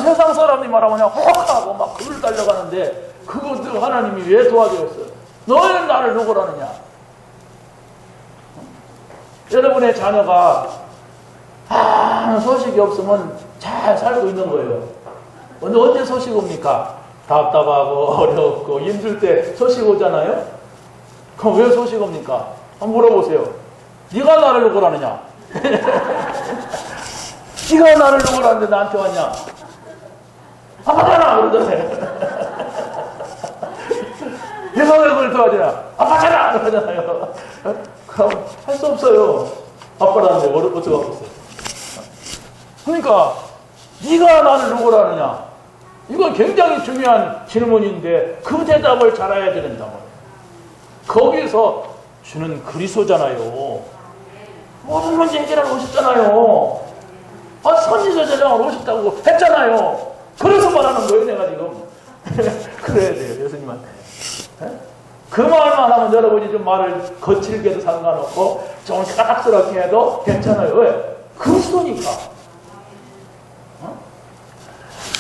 세상 사람이 말하면 혹하고 막 글을 달려가는데 그것도 하나님이 왜 도와주었어요? 너희는 나를 누구로 아느냐? 여러분의 자녀가 소식이 없으면 잘 살고 있는 거예요. 근데 언제 소식 옵니까? 답답하고 어렵고 힘들 때 소식 오잖아요? 그럼 왜 소식 옵니까? 한번 물어보세요. 네가 나를 누구로 아느냐? 네가 나를 누구로 아는데 나한테 왔냐? 아빠잖아! 그러잖아요. 내가 왜 그걸 도와주냐? 아빠잖아! 그러잖아요. 그럼 할 수 없어요. 아빠라는데 어떻게 하겠어요? 그러니까 네가 나를 누구로 아느냐? 이건 굉장히 중요한 질문인데 그 대답을 잘 해야 된다고. 거기서 주는 그리스도잖아요. 모든 문제 해결하러 오셨잖아요. 선지자 제장으로 오셨다고 했잖아요. 그래서 말하는 거예요, 내가 지금. 그래야 돼요, 예수님한테. 그 말만 하면 여러분이 좀 말을 거칠게도 상관없고 좀 까닥스럽게 해도 괜찮아요. 왜? 그리스도니까.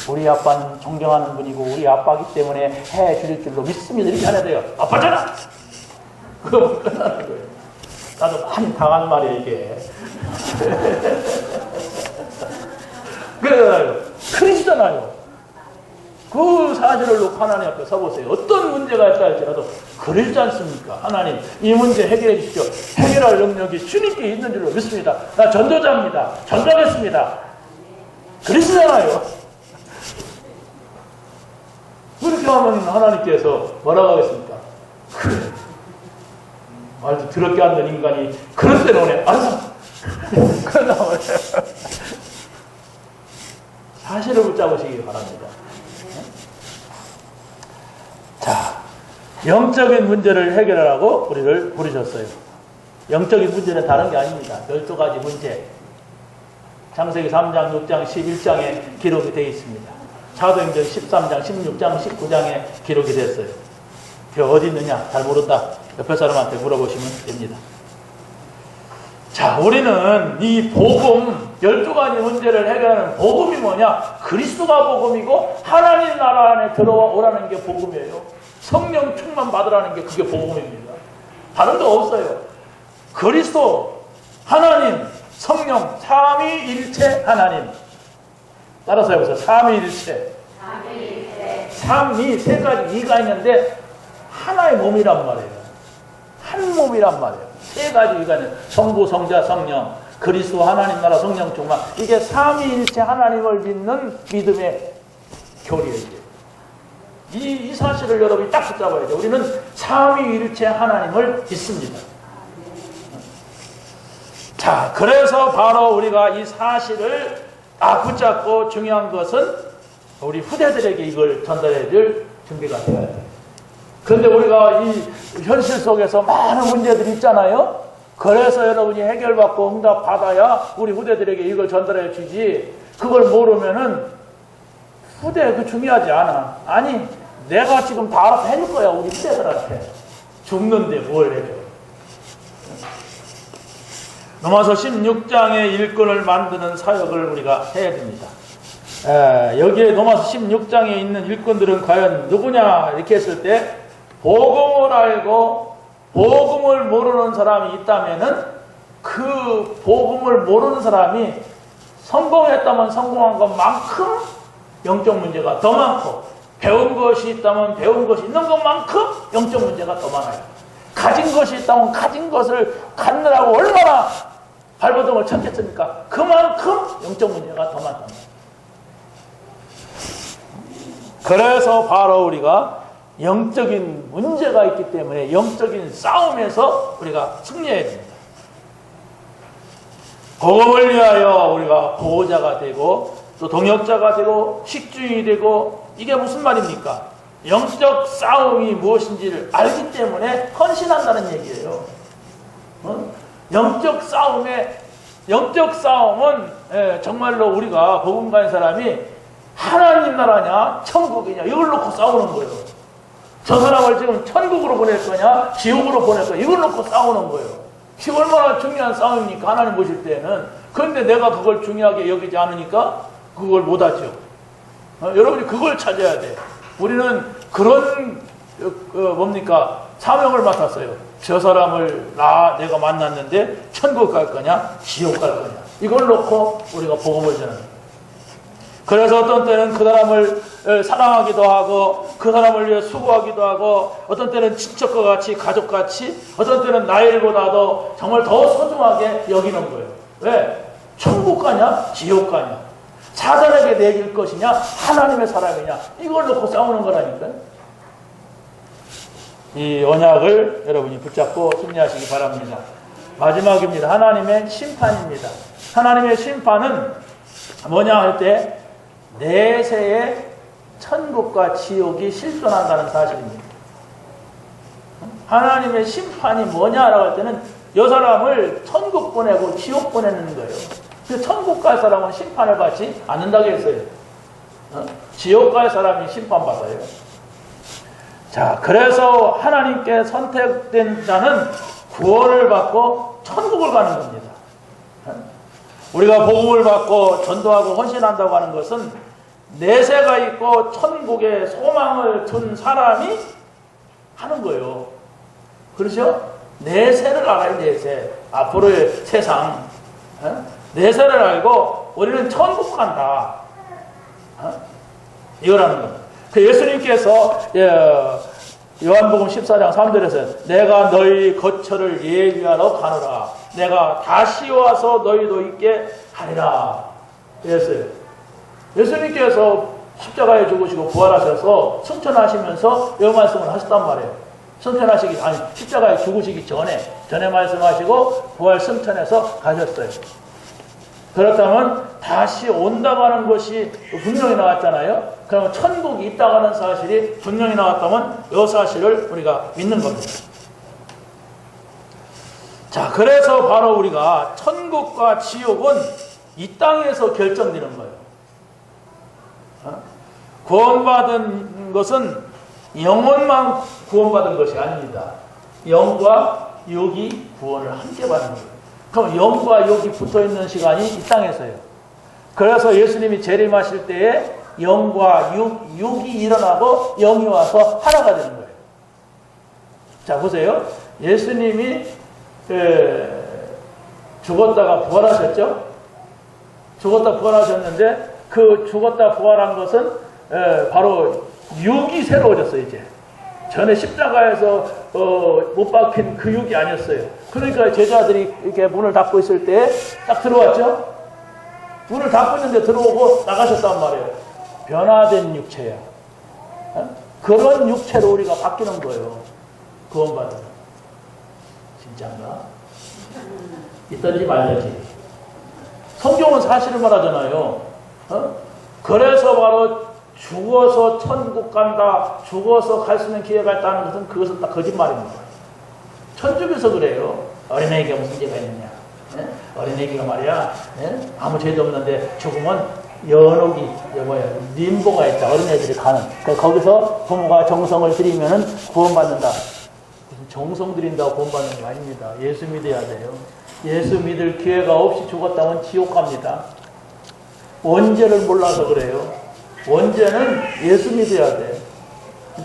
우리 아빠는 존경하는 분이고 우리 아빠이기 때문에 해 주실 줄로 믿습니다. 이렇게 안 해야 돼요. 아빠잖아! 그러면 끝나는 거예요. 나도 많이 당한 말이에요, 이게. 그래요. 그리스도잖아요. 그 사실을 놓고 하나님 앞에 서보세요. 어떤 문제가 있다 할지라도 그러지 않습니까? 하나님, 이 문제 해결해 주십시오. 해결할 능력이 주님께 있는 줄로 믿습니다. 나 전도자입니다. 전도하겠습니다. 그러시잖아요. 그렇게 하면 하나님께서 뭐라고 하겠습니까? 그래. 말도 더럽게 않는 인간이 그런 데는 오네. 알았어. 그런다 말이에요. 사실을 붙잡으시기 바랍니다. 자, 영적인 문제를 해결하라고 우리를 부르셨어요. 영적인 문제는 다른 게 아닙니다. 12가지 문제. 창세기 3장, 6장, 11장에 기록이 되어 있습니다. 사도행전 13장, 16장, 19장에 기록이 됐어요. 그 어디 있느냐? 잘 모른다. 옆에 사람한테 물어보시면 됩니다. 자, 우리는 이 복음, 12가지 문제를 해결하는 복음이 뭐냐? 그리스도가 복음이고 하나님 나라 안에 들어오라는 게 복음이에요. 성령 충만 받으라는 게 그게 복음입니다. 다른 거 없어요. 그리스도, 하나님, 성령, 삼위일체 하나님. 따라서 해보세요. 삼위일체. 삼위, 세 가지 이가 있는데 하나의 몸이란 말이에요. 한 몸이란 말이에요. 세 가지 이가 있는 성부, 성자, 성령, 그리스도, 하나님 나라, 성령 충만. 이게 삼위일체 하나님을 믿는 믿음의 교리예요. 이 사실을 여러분이 딱 붙잡아야 돼요. 우리는 삼위일체 하나님을 믿습니다. 자, 그래서 바로 우리가 이 사실을 딱 붙잡고 중요한 것은 우리 후대들에게 이걸 전달해야 될 준비가 되어야 돼요. 그런데 우리가 이 현실 속에서 많은 문제들이 있잖아요. 그래서 여러분이 해결받고 응답받아야 우리 후대들에게 이걸 전달해 주지. 그걸 모르면은 후대 그 중요하지 않아. 아니, 내가 지금 다 알아서 해줄 거야. 우리 후대들한테. 죽는데 뭘 해줘. 로마서 16장의 일꾼을 만드는 사역을 우리가 해야 됩니다. 여기에 로마서 16장에 있는 일꾼들은 과연 누구냐 이렇게 했을 때 복음을 알고 복음을 모르는 사람이 있다면은 그 복음을 모르는 사람이 성공했다면 성공한 것만큼 영적 문제가 더 많고 배운 것이 있다면 배운 것이 있는 것만큼 영적 문제가 더 많아요. 가진 것이 있다면 가진 것을 갖느라고 얼마나 발버둥을 쳤겠습니까? 그만큼 영적 문제가 더 많단 말이에요. 그래서 바로 우리가 영적인 문제가 있기 때문에 영적인 싸움에서 우리가 승리해야 됩니다. 복음을 위하여 우리가 보호자가 되고 또 동역자가 되고 식주인이 되고 이게 무슨 말입니까? 영적 싸움이 무엇인지를 알기 때문에 헌신한다는 얘기예요. 영적 싸움은 정말로 우리가 복음 가진 사람이 하나님 나라냐 천국이냐 이걸 놓고 싸우는 거예요. 저 사람을 지금 천국으로 보낼 거냐 지옥으로 보낼 거냐 이걸 놓고 싸우는 거예요. 이게 얼마나 중요한 싸움입니까? 하나님 보실 때는. 그런데 내가 그걸 중요하게 여기지 않으니까 그걸 못하죠. 여러분이 그걸 찾아야 돼요. 우리는 그런 사명을 맡았어요. 저 사람을 내가 만났는데 천국 갈 거냐 지옥 갈 거냐 이걸 놓고 우리가 복음을 전하는 거예요. 그래서 어떤 때는 그 사람을 사랑하기도 하고 그 사람을 위해 수고하기도 하고 어떤 때는 친척과 같이 가족같이 어떤 때는 나일보다도 정말 더 소중하게 여기는 거예요. 왜? 천국 가냐 지옥 가냐 사단에게 내길 것이냐 하나님의 사람이냐 이걸 놓고 싸우는 거라니까요. 이 언약을 여러분이 붙잡고 승리하시기 바랍니다. 마지막입니다. 하나님의 심판입니다. 하나님의 심판은 뭐냐 할 때 내세에 천국과 지옥이 실존한다는 사실입니다. 하나님의 심판이 뭐냐라고 할 때는 이 사람을 천국 보내고 지옥 보내는 거예요. 천국 갈 사람은 심판을 받지 않는다고 했어요. 지옥 갈 사람이 심판받아요. 자, 그래서 하나님께 선택된 자는 구원을 받고 천국을 가는 겁니다. 우리가 복음을 받고 전도하고 헌신한다고 하는 것은 내세가 있고 천국에 소망을 둔 사람이 하는 거예요. 그렇죠? 내세를 알아요. 내세. 앞으로의 세상. 내세를 알고 우리는 천국 간다. 이거라는 겁니다. 그 예수님께서 요한복음 14장 3절에서 내가 너희 거처를 예비하러 가노라. 내가 다시 와서 너희도 있게 하리라. 그랬어요. 예수님께서 십자가에 죽으시고 부활하셔서 승천하시면서 이 말씀을 하셨단 말이에요. 십자가에 죽으시기 전에 말씀하시고 부활 승천해서 가셨어요. 그렇다면 다시 온다고 하는 것이 분명히 나왔잖아요. 그러면 천국이 있다고 하는 사실이 분명히 나왔다면 이 사실을 우리가 믿는 겁니다. 자, 그래서 바로 우리가 천국과 지옥은 이 땅에서 결정되는 거예요. 구원받은 것은 영혼만 구원받은 것이 아닙니다. 영과 육이 구원을 함께 받는 거예요. 그럼 영과 육이 붙어있는 시간이 이 땅에서요. 그래서 예수님이 재림하실 때에 영과 육이 일어나고 영이 와서 하나가 되는 거예요. 자, 보세요. 예수님이 죽었다가 부활하셨죠? 죽었다 부활하셨는데 그 죽었다 부활한 것은 바로 육이 새로워졌어요. 이제 전에 십자가에서 못 박힌 그 육이 아니었어요. 그러니까 제자들이 이렇게 문을 닫고 있을 때 딱 들어왔죠. 문을 닫고 있는데 들어오고 나가셨단 말이에요. 변화된 육체야. 그런 육체로 우리가 바뀌는 거예요. 구원받으면. 진짜인가? 있던지 말던지. 성경은 사실을 말하잖아요. 그래서 바로 죽어서 천국 간다, 죽어서 갈 수 있는 기회가 있다는 것은 그것은 다 거짓말입니다. 천주교에서 그래요. 어린애에게 무슨 죄가 있느냐. 어린애기가 말이야, 아무 죄도 없는데 죽으면 연옥이, 림보가 있다. 어린애들이 가는. 거기서 부모가 정성을 들이면은 구원받는다. 정성 들인다고 구원받는 게 아닙니다. 예수 믿어야 돼요. 예수 믿을 기회가 없이 죽었다면 지옥 갑니다. 원죄를 몰라서 그래요. 원죄는 예수 믿어야 돼.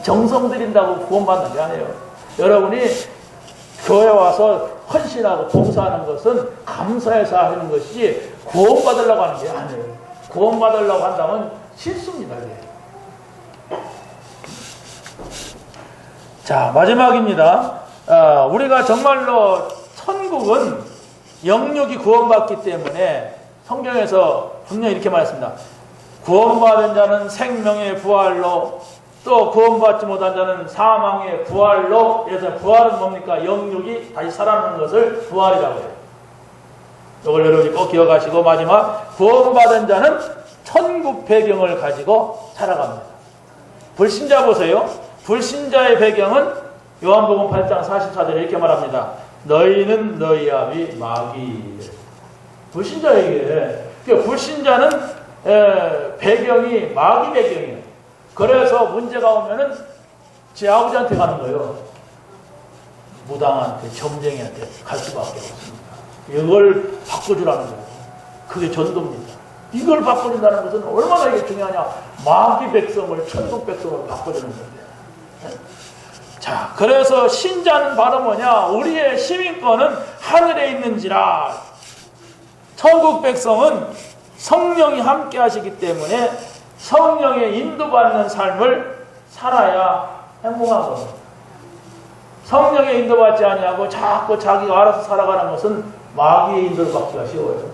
정성 들인다고 구원받는 게 아니에요. 여러분이 교회 와서 헌신하고 봉사하는 것은 감사해서 하는 것이지 구원받으려고 하는 게 아니에요. 구원받으려고 한다면 실수입니다. 자, 마지막입니다. 우리가 정말로 천국은 영육이 구원받기 때문에 성경에서 분명히 이렇게 말했습니다. 구원받은 자는 생명의 부활로, 또 구원받지 못한 자는 사망의 부활로. 그래서 부활은 뭡니까? 영육이 다시 살아나는 것을 부활이라고 해요. 이걸 여러분이 꼭 기억하시고, 마지막 구원받은 자는 천국 배경을 가지고 살아갑니다. 불신자 보세요. 불신자의 배경은 요한복음 8장 44절에 이렇게 말합니다. 너희는 너희 아비 마귀. 불신자에게, 불신자는 배경이 마귀 배경이에요. 그래서 문제가 오면은 제 아버지한테 가는 거예요. 무당한테, 점쟁이한테 갈 수밖에 없습니다. 이걸 바꿔주라는 거예요. 그게 전도입니다. 이걸 바꿔준다는 것은 얼마나 이게 중요하냐. 마귀 백성을, 천국 백성을 바꿔주는 건데. 자, 그래서 신자는 바로 뭐냐? 우리의 시민권은 하늘에 있는지라. 천국 백성은 성령이 함께 하시기 때문에 성령의 인도받는 삶을 살아야 행복한 겁니다. 성령의 인도받지 아니하고 자꾸 자기가 알아서 살아가는 것은 마귀의 인도를 받기가 쉬워요.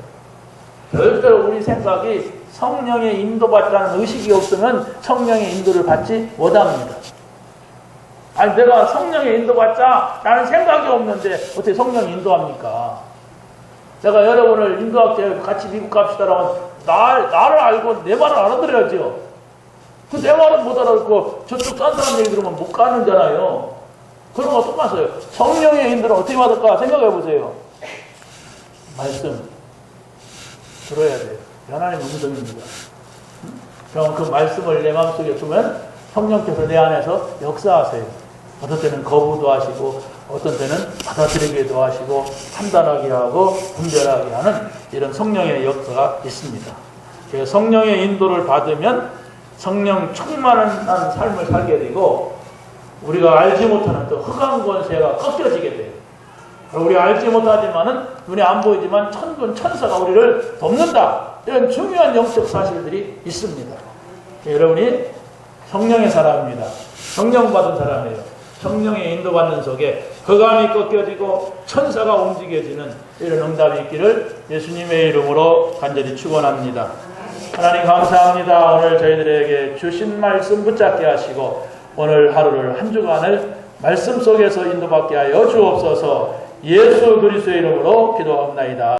별대로 우리 생각이 성령의 인도받자는 의식이 없으면 성령의 인도를 받지 못합니다. 아니, 내가 성령의 인도받자 라는 생각이 없는데 어떻게 성령이 인도합니까? 내가 여러분을 인도할 때 같이 미국 갑시다라면 나를 알고 내 말을 알아들어야죠. 내 말은 못 알아듣고 저쪽 딴 사람 얘기 들으면 못 가는잖아요. 그런 거 똑같아요. 성령의 인도를 어떻게 받을까 생각해 보세요. 말씀 들어야 돼요. 하나님의 음성입니다. 그럼 그 말씀을 내 마음속에 두면 성령께서 내 안에서 역사하세요. 어떤 때는 거부도 하시고 어떤 때는 받아들이기도 하시고 판단하게 하고 분별하게 하는 이런 성령의 역사가 있습니다. 성령의 인도를 받으면 성령 충만한 삶을 살게 되고 우리가 알지 못하는 또 흑암 권세가 꺾여지게 돼요. 우리가 알지 못하지만은 눈에 안 보이지만 천군 천사가 우리를 돕는다. 이런 중요한 영적 사실들이 있습니다. 여러분이 성령의 사람입니다. 성령 받은 사람이에요. 성령의 인도받는 속에 흑암이 꺾여지고 천사가 움직여지는 이런 응답이 있기를 예수님의 이름으로 간절히 축원합니다. 하나님 감사합니다. 오늘 저희들에게 주신 말씀 붙잡게 하시고 오늘 하루를 한 주간을 말씀 속에서 인도받게 하여 주옵소서. 예수 그리스도의 이름으로 기도합니다.